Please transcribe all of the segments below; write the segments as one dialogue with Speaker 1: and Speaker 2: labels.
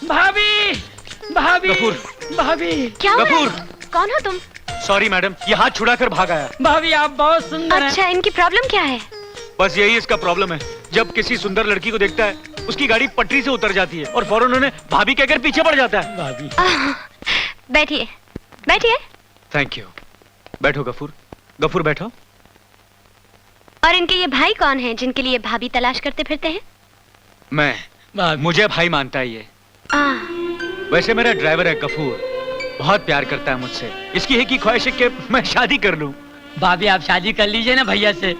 Speaker 1: भाभी, भाभी, भाभी।
Speaker 2: क्या हुआ? कौन हो तुम?
Speaker 3: सॉरी मैडम, ये हाथ छुड़ाकर भाग आया।
Speaker 1: भाभी आप बहुत सुंदर हैं।
Speaker 2: अच्छा, इनकी प्रॉब्लम क्या है?
Speaker 3: बस यही इसका प्रॉब्लम है। जब किसी सुंदर लड़की को देखता है, उसकी गाड़ी पटरी से उतर जाती है और फौरन उन्हें भाभी कहकर पीछे पड़ जाता है।
Speaker 1: भाभी।
Speaker 2: बैठिए, बैठिए।
Speaker 3: Thank you. बैठो गफूर, गफूर बैठो।
Speaker 2: और इनके ये भाई कौन हैं जिनके लिए भाभी तलाश करते फिरते हैं?
Speaker 3: मैं, मुझे भाई मानता है ये। वैसे मेरा ड्राइवर है गफूर, बहुत प्यार करता है मुझसे। इसकी एक ही ख्वाहिश है कि मैं शादी कर लूं।
Speaker 1: भाभी आप शादी कर लीजिए ना भैया से।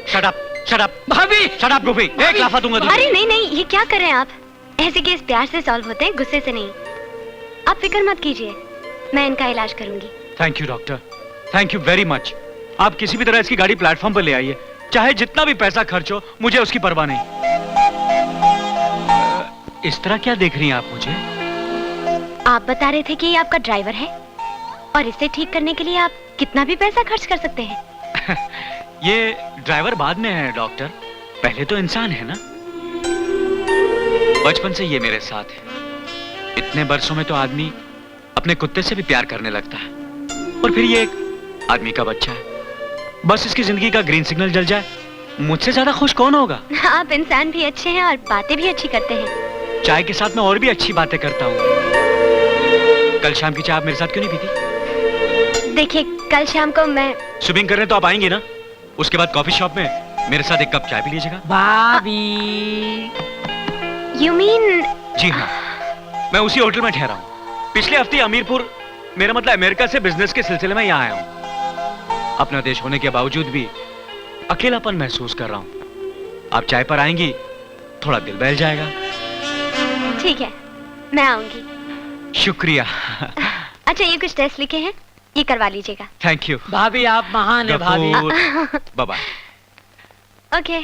Speaker 3: Shut up, shut up.
Speaker 1: भाभी,
Speaker 3: शट अप गोपी, एक लाफा दूंगा तुझे।
Speaker 2: अरे नहीं नहीं, ये क्या कर रहे हैं आप? ऐसे केस प्यार से सॉल्व होते हैं, गुस्से से नहीं। आप फिक्र मत कीजिए, मैं इनका इलाज करूंगी।
Speaker 3: Thank you doctor, thank you very much. आप किसी भी तरह इसकी गाड़ी प्लेटफॉर्म पर ले आइए, चाहे जितना भी पैसा खर्च हो, मुझे उसकी परवाह नहीं। इस तरह क्या देख रही हैं आप मुझे?
Speaker 2: आप बता रहे थे कि ये आपका ड्राइवर है और इसे ठीक करने के लिए आप कितना भी पैसा खर्च कर सकते हैं।
Speaker 3: ये ड्राइवर बाद में है डॉक्टर, पहले तो इंसान है ना। बचपन से ये मेरे साथ है। इतने बरसों में तो आदमी अपने कुत्ते से भी प्यार करने लगता है, और फिर ये एक आदमी का बच्चा है। बस इसकी जिंदगी का ग्रीन सिग्नल जल जाए, मुझसे ज्यादा खुश कौन होगा?
Speaker 2: आप इंसान भी अच्छे हैं और बातें भी अच्छी करते हैं।
Speaker 3: चाय के साथ मैं और भी अच्छी बातें करता हूँ। कल शाम की चाय आप मेरे साथ क्यों नहीं पीती?
Speaker 2: देखिए, कल शाम को मैं
Speaker 3: स्विमिंग करने तो आप आएंगे ना? उसके बाद कॉफी शॉप में मेरे साथ एक कप चाय पी लीजिएगा।
Speaker 1: भाभी।
Speaker 2: You mean?
Speaker 3: जी हाँ, मैं उसी होटल में ठहरा हूँ। पिछले हफ्ते अमीरपुर, मेरा मतलब अमेरिका से बिजनेस के सिलसिले में यहाँ आया हूँ। अपना देश होने के बावजूद भी अकेलापन महसूस कर रहा हूँ। आप चाय पर आएंगी, थोड़ा दिल बहल जाएगा।
Speaker 2: ठीक है, मैं आऊंगी।
Speaker 3: शुक्रिया।
Speaker 2: अच्छा, ये कुछ टेस्ट लिखे हैं, ये करवा लीजिएगा।
Speaker 3: Thank you.
Speaker 1: भाभी आप महान है भाभी।
Speaker 3: Bye bye.
Speaker 2: ओके।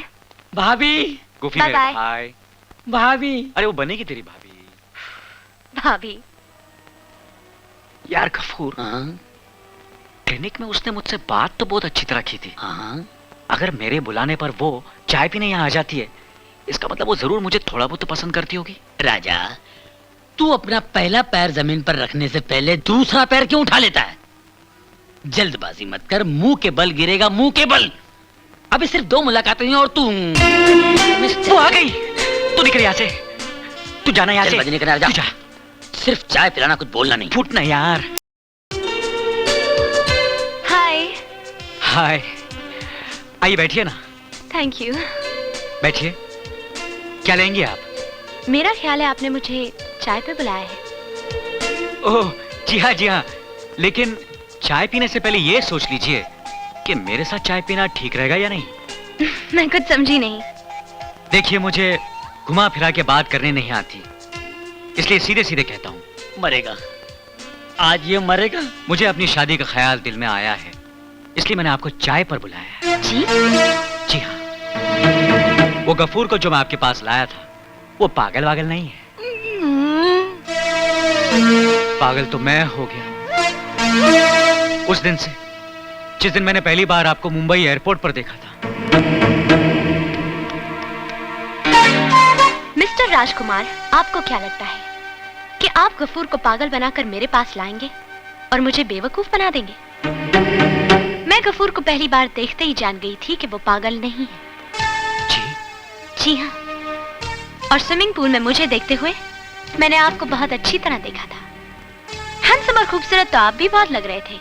Speaker 1: भाभी।
Speaker 3: गोफी
Speaker 2: बाय बाय।
Speaker 3: हाय।
Speaker 1: भाभी।
Speaker 3: अरे वो बनेगी तेरी भाभी।
Speaker 2: भाभी।
Speaker 3: यार गफूर, क्लिनिक में उसने मुझसे बात तो बहुत अच्छी तरह की थी। अगर मेरे बुलाने पर वो चाय पीने यहाँ आ जाती है, इसका मतलब वो जरूर मुझे थोड़ा बहुत तो पसंद करती होगी।
Speaker 4: राजा, तू अपना पहला पैर जमीन पर रखने से पहले दूसरा पैर क्यों उठा लेता है? जल्दबाजी मत कर, मुंह के बल गिरेगा, मुंह के बल। अभी सिर्फ 2 मुलाकातें हुई और तू
Speaker 3: आ गई। तू निकल यहाँ से, तू जाना यहाँ से।
Speaker 4: निकल जा। सिर्फ चाय पिलाना, कुछ बोलना नहीं।
Speaker 3: फूटना यार।
Speaker 2: हाय।
Speaker 3: हाय, आइए बैठिए ना।
Speaker 2: Thank you.
Speaker 3: बैठिए। क्या लेंगे आप?
Speaker 2: मेरा ख्याल है आपने मुझे चाय पे बुलाया है।
Speaker 3: ओह जी हाँ, जी हाँ। लेकिन चाय पीने से पहले ये सोच लीजिए कि मेरे साथ चाय पीना ठीक रहेगा या नहीं।
Speaker 2: मैं कुछ समझी नहीं।
Speaker 3: देखिए, मुझे घुमा फिरा के बात करने नहीं आती, इसलिए सीधे सीधे कहता हूँ।
Speaker 4: मरेगा, आज ये मरेगा।
Speaker 3: मुझे अपनी शादी का ख्याल दिल में आया है, इसलिए मैंने आपको चाय पर बुलाया है।
Speaker 2: जी?
Speaker 3: जी हाँ। वो गफूर को जो मैं आपके पास लाया था, वो पागल वागल नहीं है। पागल तो मैं हो गया उस दिन से, जिस दिन मैंने पहली बार आपको मुंबई एयरपोर्ट पर देखा था।
Speaker 2: मिस्टर राजकुमार, आपको क्या लगता है कि आप गफूर को पागल बनाकर मेरे पास लाएंगे और मुझे बेवकूफ बना देंगे? मैं गफूर को पहली बार देखते ही जान गई थी कि वो पागल नहीं है। जी हाँ। और स्विमिंग पूल में मुझे देखते हुए मैंने आपको बहुत अच्छी तरह देखा था। हैंडसम और खूबसूरत तो आप भी बहुत लग रहे थे,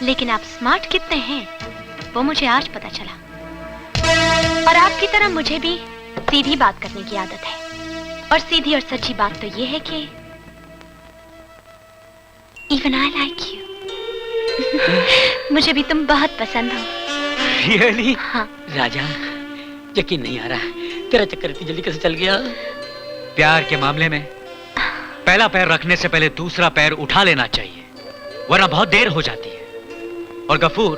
Speaker 2: लेकिन आप स्मार्ट कितने हैं वो मुझे आज पता चला। और आपकी तरह मुझे भी सीधी बात करने की आदत है, और सीधी और सच्ची बात तो ये है कि इवन आई लाइक यू। मुझे भी तुम बहुत पसंद हो।
Speaker 3: Really?
Speaker 2: हाँ।
Speaker 4: राजा, यकीन नहीं आ रहा है, तेरा चक्कर इतनी जल्दी कैसे चल गया?
Speaker 3: प्यार के मामले में पहला पैर रखने से पहले दूसरा पैर उठा लेना चाहिए, वरना बहुत देर हो जाती है। और गफूर,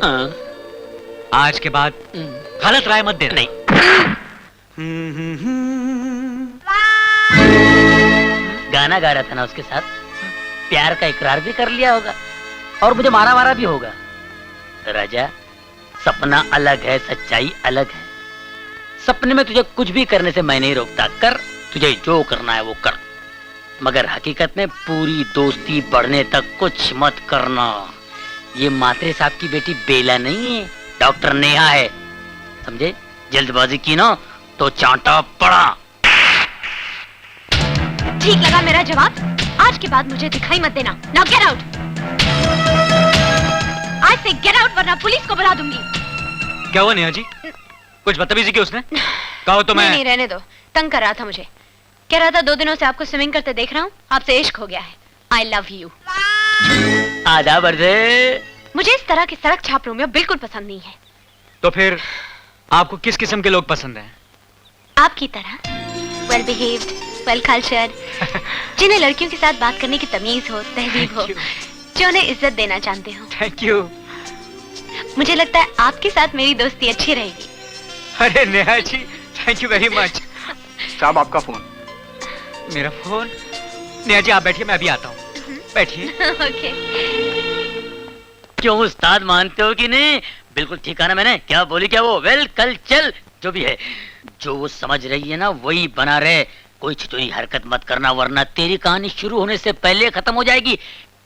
Speaker 3: आज के बाद गलत राय मत देना।
Speaker 4: नहीं। गाना गा रहा था ना उसके साथ, प्यार का इकरार भी कर लिया होगा और मुझे मारा मारा भी होगा। राजा, सपना अलग है, सच्चाई अलग है। सपने में तुझे कुछ भी करने से मैं नहीं रोकता, कर तुझे जो करना है वो कर, मगर हकीकत में पूरी दोस्ती बढ़ने तक कुछ मत करना। ये मात्रे साहब की बेटी बेला नहीं है, डॉक्टर नेहा है, समझे? जल्दबाजी की ना तो चांटा पड़ा।
Speaker 2: ठीक लगा मेरा जवाब? आज के बाद मुझे दिखाई मत देना। Now get out. आज से गेट आउट वरना पुलिस को बुला दूंगी।
Speaker 3: क्या हुआ नेहा जी? कुछ बदतमीजी की उसने? कहो तो मैं
Speaker 2: नहीं, रहने दो। तंग कर रहा था मुझे। कह रहा था 2 दिनों से आपको स्विमिंग करते देख रहा हूँ, आपसे इश्क हो गया है। I love you.
Speaker 4: आधा बर्दे।
Speaker 2: मुझे इस तरह के सड़क छाप रोमियो बिल्कुल पसंद नहीं है।
Speaker 3: तो फिर आपको किस किस्म के लोग पसंद हैं?
Speaker 2: आपकी तरह वेल बिहेव्ड, वेल कल्चर्ड, जिन्हें लड़कियों के साथ बात करने की तमीज हो, तहजीब हो, जो उन्हें इज्जत देना जानते हो।
Speaker 3: Thank you.
Speaker 2: मुझे लगता है आपके साथ मेरी दोस्ती अच्छी रहेगी।
Speaker 3: अरे Neha ji, thank you very much.
Speaker 5: साहब आपका फोन।
Speaker 3: मेरा फोन? नेहा जी आप बैठिए, मैं अभी आता हूँ। बैठिए।
Speaker 2: ओके।
Speaker 4: क्यों उस्ताद, मानते हो कि नहीं? बिल्कुल ठीक है ना मैंने? क्या बोली क्या वो? वेल कल चल, जो भी है, जो वो समझ रही है ना वही बना रहे। कोई छिचोरी हरकत मत करना वरना तेरी कहानी शुरू होने से पहले खत्म हो जाएगी।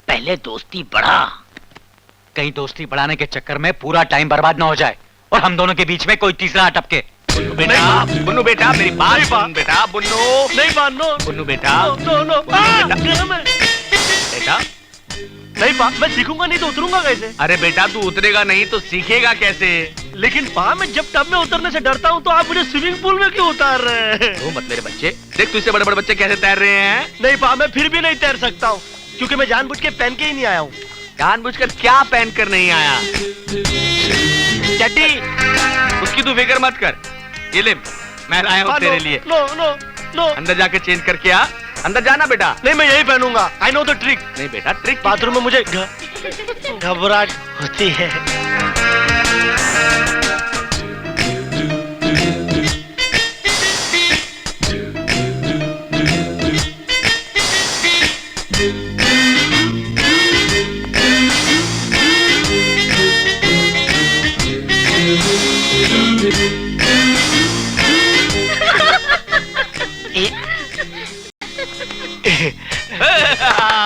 Speaker 4: पहले दोस्ती बढ़ा।
Speaker 3: कहीं दोस्ती बढ़ाने के चक्कर में पूरा टाइम बर्बाद ना हो जाए और हम दोनों के बीच में कोई तीसरा अटपके।
Speaker 5: बुन्नू बेटा मेरी बात सुन बेटा। बुन्नू
Speaker 6: नहीं मानो।
Speaker 5: बुन्नू बेटा।
Speaker 6: नो नो
Speaker 5: बेटा
Speaker 6: नहीं पा, मैं सीखूंगा नहीं तो उतरूंगा कैसे?
Speaker 5: अरे बेटा तू उतरेगा नहीं तो सीखेगा कैसे?
Speaker 6: लेकिन पा, मैं जब टब में उतरने से डरता हूँ तो आप मुझे स्विमिंग पूल में क्यों उतार रहे हैं?
Speaker 5: वो मत मेरे बच्चे, देख तुझसे बड़े बड़े बच्चे कैसे तैर रहे हैं।
Speaker 6: नहीं पा, मैं फिर भी नहीं तैर सकता हूँ क्योंकि मैं जानबूझ के पहन के ही नहीं आया हूँ।
Speaker 5: जानबूझकर क्या पहन कर नहीं आया?
Speaker 6: चड्डी।
Speaker 5: उसकी तू फिक्र मत कर, ये ले मैं लाया हूँ तेरे लिए।
Speaker 6: No no no.
Speaker 5: अंदर जाके चेंज करके आ। अंदर जाना बेटा।
Speaker 6: नहीं, मैं यही पहनूंगा। I know the trick.
Speaker 5: नहीं बेटा, ट्रिक
Speaker 6: बाथरूम में मुझे घबराहट होती है।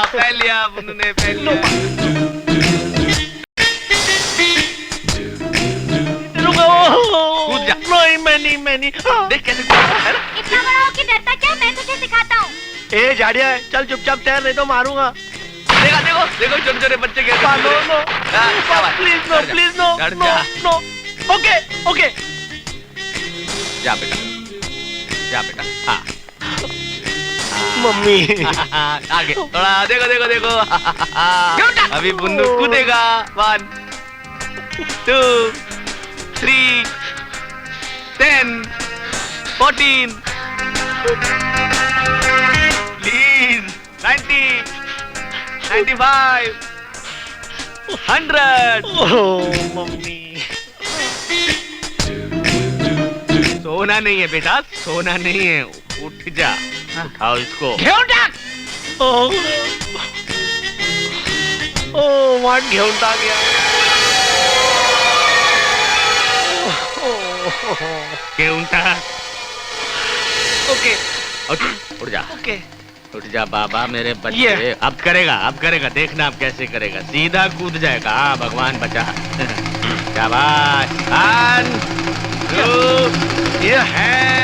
Speaker 5: पहन लिया बुन्नू ने, पहन लिया। कूद जा।
Speaker 6: नहीं, मैं नहीं।
Speaker 5: देख कैसे कूद रहा है ना?
Speaker 2: इतना बड़ा हो कि डरता क्या? मैं तुझे सिखाता हूँ।
Speaker 6: ए जाड़िया, चल चुपचाप तैर, नहीं तो मारूंगा।
Speaker 5: देखा देखो देखो छोटे छोटे बच्चे कैसे
Speaker 6: पा,
Speaker 5: कूद
Speaker 6: नो
Speaker 5: रहे हैं।
Speaker 6: नो
Speaker 5: हाँ, शाबाश।
Speaker 6: प्लीज नो,
Speaker 5: डर जा,
Speaker 6: प्लीज नो
Speaker 5: डर
Speaker 6: नो
Speaker 5: जा।
Speaker 6: नो। Okay okay.
Speaker 5: जा बेटा, जा बेटा। हाँ
Speaker 6: मम्मी।
Speaker 5: आगे थोड़ा देखो देखो देखो। अभी बुन्नू कूदेगा। 1 2 3 10 14 प्लीज 90 95 100।
Speaker 6: Oh mummy.
Speaker 5: सोना नहीं है बेटा, सोना नहीं है। उठ जा, उठाओ इसको।
Speaker 6: ओह ओह, वाट घेऊन गया।
Speaker 5: क्यों टाक?
Speaker 6: ओके
Speaker 5: उठ जा,
Speaker 6: ओके।
Speaker 5: उठ जा बाबा मेरे बच्चे। अब करेगा देखना अब कैसे करेगा। सीधा कूद जाएगा। हाँ भगवान बचा। शाबाश। 1 2
Speaker 6: ये
Speaker 5: है